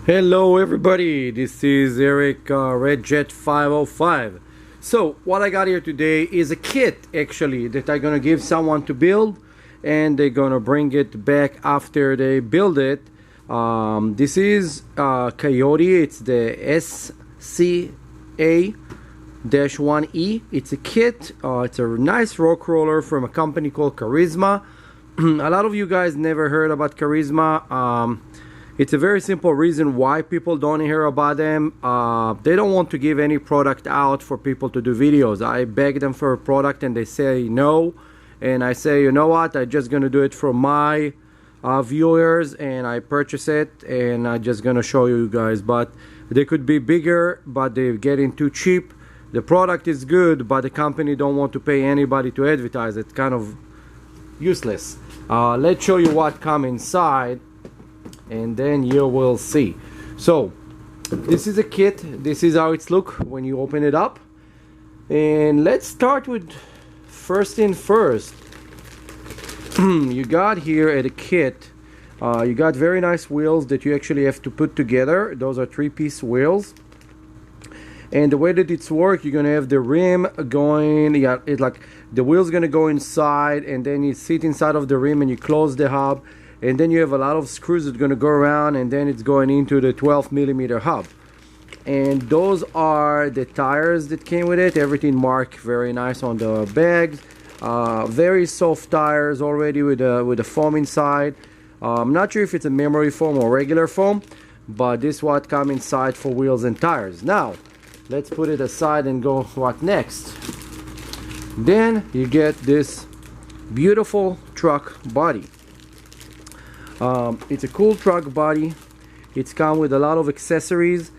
Hello everybody, this is Eric Redjet 505. So what I got here today is a kit actually that I'm gonna give someone to build, and they're gonna bring it back after they build it. This is Coyote. It's the SCA-1E. It's a kit. It's a nice rock roller from a company called Charisma. A lot of you guys never heard about Charisma. It's a very simple reason why people don't hear about them. They don't want to give any product out for people to do videos. I beg them for a product and they say no. And I say, you know what, I'm just going to do it for my viewers, and I purchase it and I'm just going to show you guys. But they could be bigger, but they're getting too cheap. The product is good, but the company don't want to pay anybody to advertise it. Kind of useless. Let's show you what comes inside, and then you will see. So this is a kit. This is how it's look when you open it up. And let's start with first thing first. You got here at a kit, you got very nice wheels that you actually have to put together. Those are 3-piece wheels. And the way that it's work, you're gonna have the rim going, yeah, it's like the wheel's gonna go inside, and then you sit inside of the rim and you close the hub. And then you have a lot of screws that are going to go around, and then it's going into the 12mm hub. And those are the tires that came with it. Everything marked very nice on the bags. Very soft tires already with a foam inside. I'm not sure if it's a memory foam or regular foam, but this is what comes inside for wheels and tires. Now let's put it aside and go what next. Then you get this beautiful truck body. It's a cool truck body. It's come with a lot of accessories,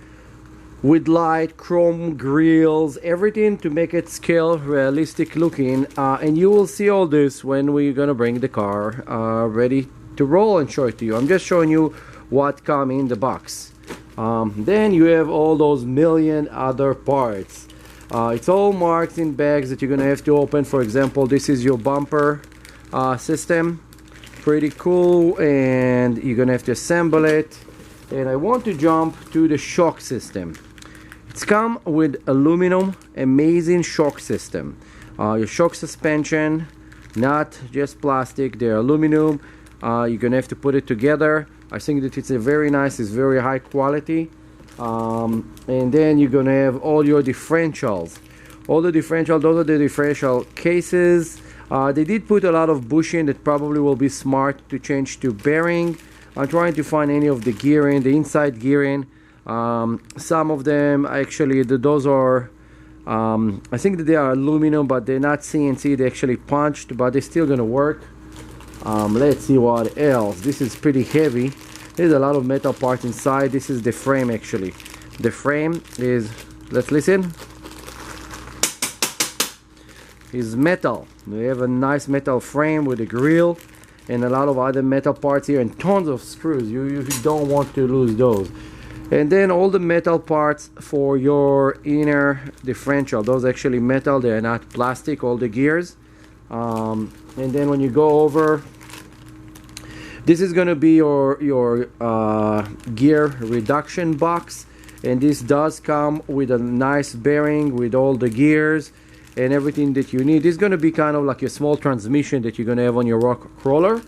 with light, chrome grills, everything to make it scale realistic looking. And you will see all this when we're gonna bring the car ready to roll and show it to you. I'm just showing you what come in the box. Then you have all those million other parts. It's all marked in bags that you're gonna have to open. For example, this is your bumper system. Pretty cool, and you're gonna have to assemble it. And I want to jump to the shock system. It's come with aluminum, amazing shock system. Your shock suspension, not just plastic, they're aluminum. You're gonna have to put it together. I think that it's a very nice, it's very high quality. And then you're gonna have all your differentials. All the differential, those are the differential cases. They did put a lot of bushing that probably will be smart to change to bearing. I'm trying to find any of the gearing, the inside gearing. Some of them actually, those are, I think that they are aluminum, but they're not CNC. They actually punched, but they're still gonna work. Let's see what else. This is pretty heavy. There's a lot of metal parts inside. This is the frame actually. The frame is, let's listen, is metal. We have a nice metal frame with a grille and a lot of other metal parts here, and tons of screws. You don't want to lose those. And then all the metal parts for your inner differential. Those actually metal, they are not plastic, all the gears. And then when you go over, this is going to be your gear reduction box, and this does come with a nice bearing with all the gears and everything that you need. This is going to be kind of like a small transmission that you're going to have on your rock crawler.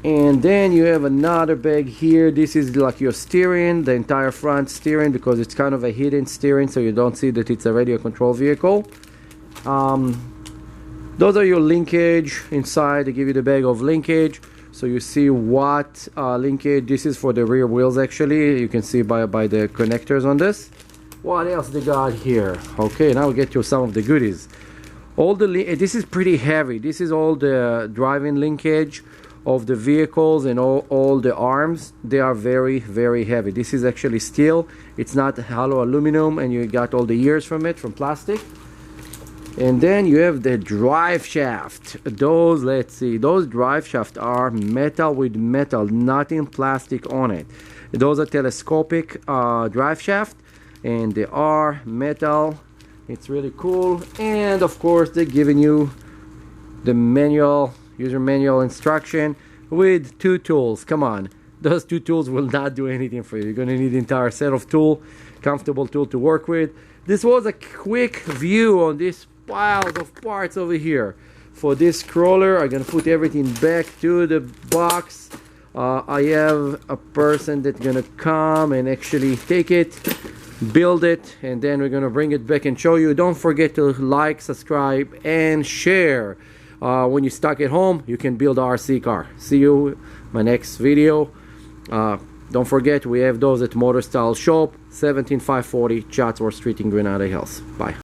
And then you have another bag here. This is like your steering, the entire front steering, because it's kind of a hidden steering, so you don't see that it's a radio control vehicle. Those are your linkage inside. They give you the bag of linkage, so you see what linkage. This is for the rear wheels actually. You can see by the connectors on this. What else they got here? Okay, now we get to some of the goodies. All the this is pretty heavy. This is all the driving linkage of the vehicles and all the arms. They are very, very heavy. This is actually steel. It's not hollow aluminum, and you got all the ears from it, from plastic. And then you have the drive shaft. Those, let's see, those drive shafts are metal with metal, nothing plastic on it. Those are telescopic drive shaft, and they are metal. It's really cool. And of course they're giving you the manual, user manual instruction with 2 tools. Come on, those two tools will not do anything for you. You're gonna need an entire set of tool, comfortable tool to work with. This was a quick view on these piles of parts over here. For this crawler, I'm gonna put everything back to the box. I have a person that's gonna come and actually take it, build it, and then we're gonna bring it back and show you. Don't forget to like, subscribe, and share. When you're stuck at home, you can build a RC car. See you in my next video. Don't forget, we have those at Motor Style Shop, 17540 Chatsworth Street in Grenada Hills. Bye.